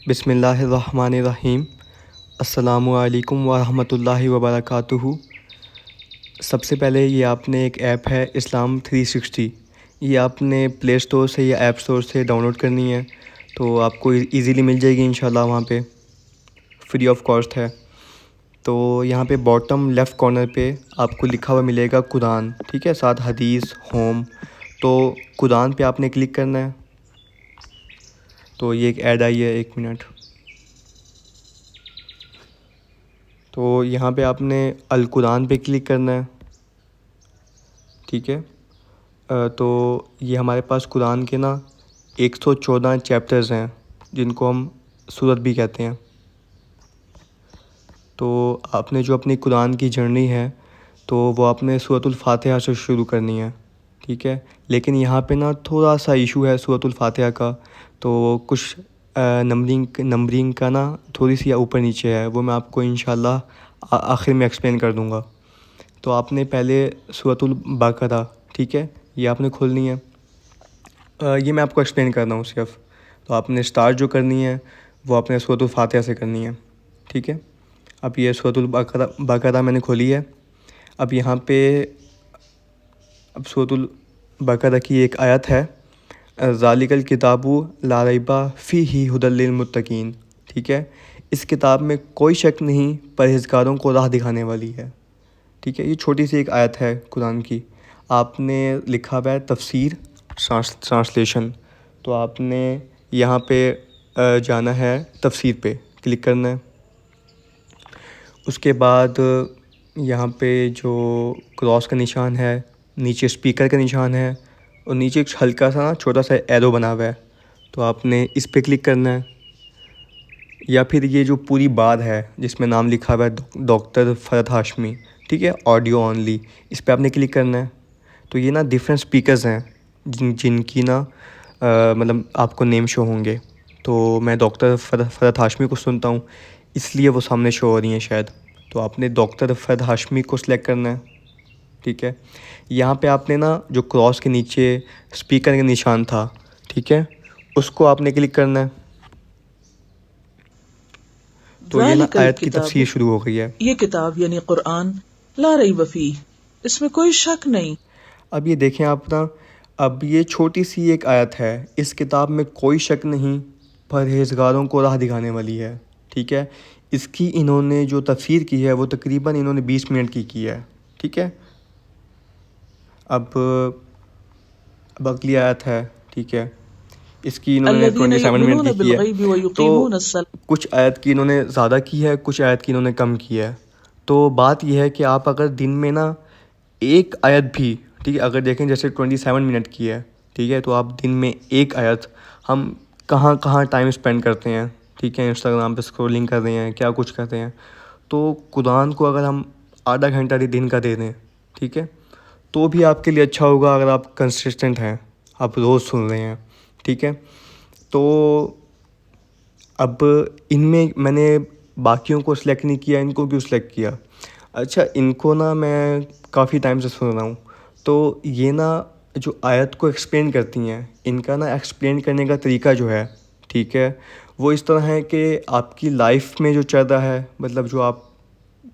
بسم اللہ الرحمن الرحیم۔ السلام علیکم ورحمۃ اللہ وبرکاتہ۔ سب سے پہلے یہ آپ نے ایک ایپ ہے اسلام 360، یہ آپ نے پلے اسٹور سے یا ایپ اسٹور سے ڈاؤن لوڈ کرنی ہے، تو آپ کو ایزیلی مل جائے گی انشاءاللہ، وہاں پہ فری آف کاسٹ ہے۔ تو یہاں پہ باٹم لیفٹ کارنر پہ آپ کو لکھا ہوا ملے گا قرآن، ٹھیک ہے، ساتھ حدیث ہوم۔ تو قرآن پہ آپ نے کلک کرنا ہے۔ تو یہ ایک ایڈ آئی ہے، 1 منٹ۔ تو یہاں پہ آپ نے القرآن پہ کلک کرنا ہے، ٹھیک ہے۔ تو یہ ہمارے پاس قرآن کے 114 چیپٹرز ہیں، جن کو ہم سورت بھی کہتے ہیں۔ تو آپ نے جو اپنی قرآن کی جرنی ہے تو وہ آپ نے سورۃ الفاتحہ سے شروع کرنی ہے، ٹھیک ہے۔ لیکن یہاں پہ تھوڑا سا ایشو ہے سورۃ الفاتحہ کا، تو کچھ نمبرنگ کا تھوڑی سی اوپر نیچے ہے، وہ میں آپ کو انشاءاللہ آخر میں ایکسپلین کر دوں گا۔ تو آپ نے پہلے سورۃ البقرہ، ٹھیک ہے، یہ آپ نے کھولنی ہے۔ یہ میں آپ کو ایکسپلین کر رہا ہوں صرف۔ تو آپ نے اسٹارٹ جو کرنی ہے وہ آپ نے سورۃ الفاتحہ سے کرنی ہے، ٹھیک ہے۔ اب یہ سورۃ البقرہ میں نے کھولی ہے۔ اب یہاں پہ سورۃ البقرہ کی ایک آیت ہے، ذالک الکتاب لا ریب فیہ ھدی للمتقین، ٹھیک ہے۔ اس کتاب میں کوئی شک نہیں، پرہیزگاروں کو راہ دکھانے والی ہے، ٹھیک ہے۔ یہ چھوٹی سی ایک آیت ہے قرآن کی۔ آپ نے لکھا ہوا ہے تفسیر ٹرانسلیشن، تو آپ نے یہاں پہ جانا ہے، تفسیر پہ کلک کرنا ہے۔ اس کے بعد یہاں پہ جو کراس کا نشان ہے، نیچے اسپیکر کا نشان ہے، اور نیچے ایک ہلکا سا چھوٹا سا ایرو بنا ہوا ہے، تو آپ نے اس پہ کلک کرنا ہے۔ یا پھر یہ جو پوری بات ہے جس میں نام لکھا ہوا ہے ڈاکٹر فرحت ہاشمی، ٹھیک ہے، آڈیو اونلی، اس پہ آپ نے کلک کرنا ہے۔ تو یہ ڈیفرنٹ اسپیکرز ہیں جن کی مطلب آپ کو نیم شو ہوں گے۔ تو میں ڈاکٹر فرحت ہاشمی کو سنتا ہوں، اس لیے وہ سامنے شو ہو رہی ہیں شاید۔ تو آپ نے ڈاکٹر فرحت ہاشمی کو سلیکٹ کرنا ہے، ٹھیک ہے۔ یہاں پہ آپ نے جو کراس کے نیچے اسپیکر کا نشان تھا، ٹھیک ہے، اس کو آپ نے کلک کرنا ہے۔ تو یہ ذالک آیت کی الکتاب، تفسیر شروع ہو گئی ہے۔ یہ کتاب یعنی قرآن، لا ریب فیہ، اس میں کوئی شک نہیں۔ اب یہ دیکھیں آپ اب یہ چھوٹی سی ایک آیت ہے، اس کتاب میں کوئی شک نہیں، پرہیزگاروں کو راہ دکھانے والی ہے، ٹھیک ہے۔ اس کی انہوں نے جو تفسیر کی ہے وہ تقریباً انہوں نے 20 منٹ کی ہے، ٹھیک ہے۔ اب اگلی آیت ہے، ٹھیک ہے، اس کی انہوں نے الذین 27 منٹ یؤمنون کی ہے۔ بالغیب تو ویقیمون الصلاۃ، کچھ آیت کی انہوں نے زیادہ کی ہے، کچھ آیت کی انہوں نے کم کی ہے۔ تو بات یہ ہے کہ آپ اگر دن میں ایک آیت بھی، ٹھیک ہے، اگر دیکھیں جیسے 27 منٹ کی ہے، ٹھیک ہے، تو آپ دن میں ایک آیت، ہم کہاں کہاں ٹائم اسپینڈ کرتے ہیں، ٹھیک ہے، انسٹاگرام پہ اسکرولنگ کر رہے ہیں، کیا کچھ کرتے ہیں۔ تو قرآن کو اگر ہم آدھا گھنٹہ دن کا دے دیں، ٹھیک ہے، تو بھی آپ کے لیے اچھا ہوگا اگر آپ کنسسٹنٹ ہیں، آپ روز سن رہے ہیں، ٹھیک ہے۔ تو اب ان میں نے باقیوں کو سلیکٹ نہیں کیا، ان کو کیوں سلیکٹ کیا؟ اچھا، ان کو میں کافی ٹائم سے سن رہا ہوں، تو یہ جو آیت کو ایکسپلین کرتی ہیں، ان کا ایکسپلین کرنے کا طریقہ جو ہے، ٹھیک ہے، وہ اس طرح ہے کہ آپ کی لائف میں جو چل رہا ہے، مطلب جو آپ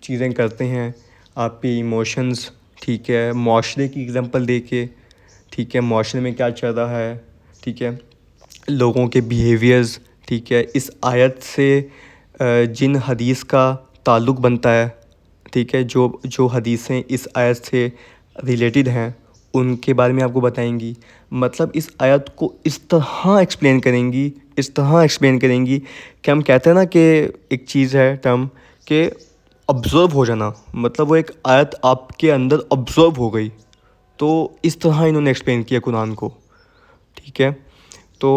چیزیں کرتے ہیں، آپ کی ایموشنز، ٹھیک ہے، معاشرے کی اگزامپل دے کے، ٹھیک ہے، معاشرے میں کیا چل رہا ہے، ٹھیک ہے، لوگوں کے بیہیویئرز، ٹھیک ہے، اس آیت سے جن حدیث کا تعلق بنتا ہے، ٹھیک ہے، جو حدیثیں اس آیت سے ریلیٹڈ ہیں ان کے بارے میں آپ کو بتائیں گی۔ مطلب اس آیت کو اس طرح ایکسپلین کریں گی کہ ہم کہتے ہیں کہ ایک چیز ہے ٹرم کہ ابزرو ہو جانا، مطلب وہ ایک آیت آپ کے اندر ابزرو ہو گئی۔ تو اس طرح انہوں نے ایکسپلین کیا قرآن کو، ٹھیک ہے۔ تو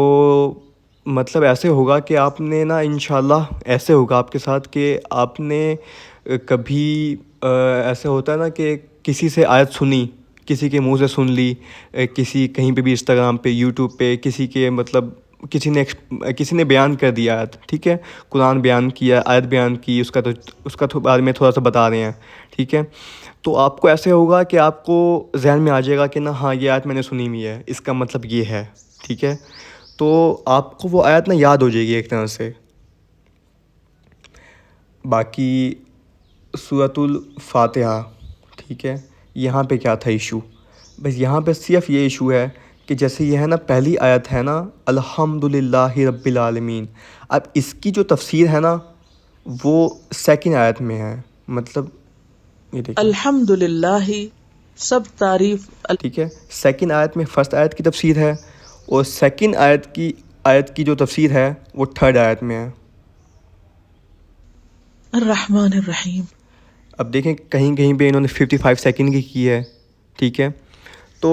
مطلب ایسے ہوگا کہ آپ نے انشاءاللہ ایسے ہوگا آپ کے ساتھ کہ آپ نے کبھی ایسے ہوتا ہے کہ کسی سے آیت سنی، کسی کے منہ سے سن لی، کسی کہیں پہ بھی انسٹاگرام پہ، یوٹیوب پہ، کسی نے بیان کر دیا آیت، ٹھیک ہے، قرآن بیان کیا، آیت بیان کی، اس کا بارے میں تھوڑا سا بتا رہے ہیں، ٹھیک ہے۔ تو آپ کو ایسے ہوگا کہ آپ کو ذہن میں آ جائے گا کہ ہاں یہ آیت میں نے سنی ہوئی ہے، اس کا مطلب یہ ہے، ٹھیک ہے۔ تو آپ کو وہ آیت یاد ہو جائے گی ایک طرح سے، باقی سورۃ الفاتحہ، ٹھیک ہے، یہاں پہ کیا تھا ایشو؟ بس یہاں پہ صرف یہ ایشو ہے کہ جیسے یہ ہے نا پہلی آیت ہے نا الحمد للہ رب العالمین، اب اس کی جو تفسیر ہے نا وہ سیکنڈ آیت میں ہے، مطلب یہ دیکھیں، الحمد للہ، سب تعریف ٹھیک ہے، سیکنڈ آیت میں فرسٹ آیت کی تفسیر ہے، اور سیکنڈ آیت کی جو تفسیر ہے وہ تھرڈ آیت میں ہے۔ الرحمن الرحیم۔ اب دیکھیں کہیں کہیں پہ انہوں نے 55 سیکنڈ کی ہے، ٹھیک ہے، تو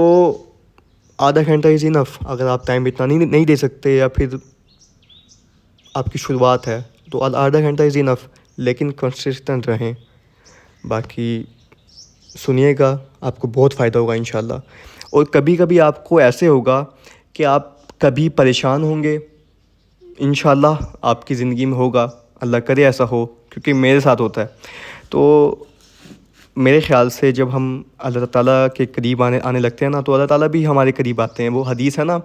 آدھا گھنٹہ از انف، اگر آپ ٹائم اتنا نہیں دے سکتے یا پھر آپ کی شروعات ہے تو آدھا گھنٹہ از انف، لیکن کنسسٹنٹ رہیں۔ باقی سنیے گا، آپ کو بہت فائدہ ہوگا انشاءاللہ۔ اور کبھی کبھی آپ کو ایسے ہوگا کہ آپ کبھی پریشان ہوں گے، انشاءاللہ آپ کی زندگی میں ہوگا، اللہ کرے ایسا ہو، کیونکہ میرے ساتھ ہوتا ہے۔ تو میرے خیال سے جب ہم اللہ تعالیٰ کے قریب آنے لگتے ہیں نا تو اللہ تعالیٰ بھی ہمارے قریب آتے ہیں۔ وہ حدیث ہے نا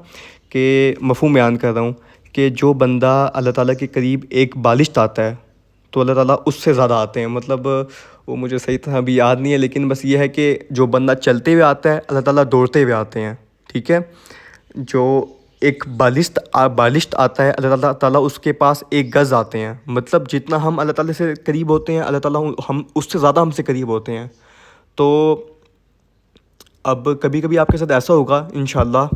کہ مفہوم بیان کر رہا ہوں کہ جو بندہ اللہ تعالیٰ کے قریب ایک بالشت آتا ہے تو اللہ تعالیٰ اس سے زیادہ آتے ہیں، مطلب وہ مجھے صحیح طرح ابھی یاد نہیں ہے، لیکن بس یہ ہے کہ جو بندہ چلتے ہوئے آتا ہے اللہ تعالیٰ دوڑتے ہوئے آتے ہیں، ٹھیک ہے۔ جو ایک بالشت آتا ہے اللہ تعالیٰ اس کے پاس ایک گز آتے ہیں، مطلب جتنا ہم اللہ تعالیٰ سے قریب ہوتے ہیں اللہ تعالیٰ ہم اس سے زیادہ ہم سے قریب ہوتے ہیں۔ تو اب کبھی کبھی آپ کے ساتھ ایسا ہوگا انشاءاللہ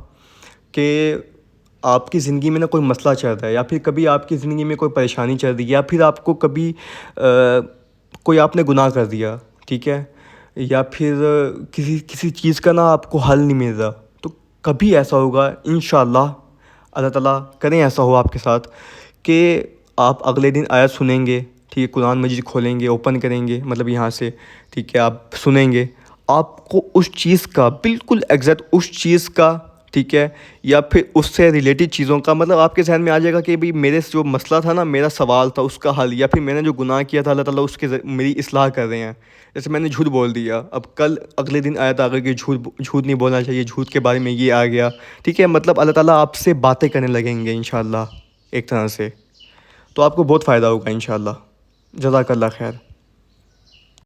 کہ آپ کی زندگی میں نا کوئی مسئلہ چل رہا ہے، یا پھر کبھی آپ کی زندگی میں کوئی پریشانی چل رہی ہے، یا پھر آپ کو کبھی کوئی آپ نے گناہ کر دیا، ٹھیک ہے، یا پھر کسی چیز کا نا آپ کو حل نہیں مل رہا، تو کبھی ایسا ہوگا انشاءاللہ، اللہ تعالیٰ کریں ایسا ہو آپ کے ساتھ کہ آپ اگلے دن آیت سنیں گے، ٹھیک ہے، قرآن مجید کھولیں گے، اوپن کریں گے، مطلب یہاں سے، ٹھیک ہے، آپ سنیں گے، آپ کو اس چیز کا بالکل ایگزیکٹ اس چیز کا، ٹھیک ہے، یا پھر اس سے ریلیٹڈ چیزوں کا، مطلب آپ کے ذہن میں آ جائے گا کہ بھئی میرے جو مسئلہ تھا نا، میرا سوال تھا، اس کا حل، یا پھر میں نے جو گناہ کیا تھا اللہ تعالیٰ اس کے میری اصلاح کر رہے ہیں۔ جیسے میں نے جھوٹ بول دیا، اب اگلے دن آیا تھا کہ جھوٹ نہیں بولنا چاہیے، جھوٹ کے بارے میں یہ آ گیا، ٹھیک ہے، مطلب اللہ تعالیٰ آپ سے باتیں کرنے لگیں گے انشاءاللہ ایک طرح سے، تو آپ کو بہت فائدہ ہوگا انشاءاللہ۔ جزاک اللہ خیر۔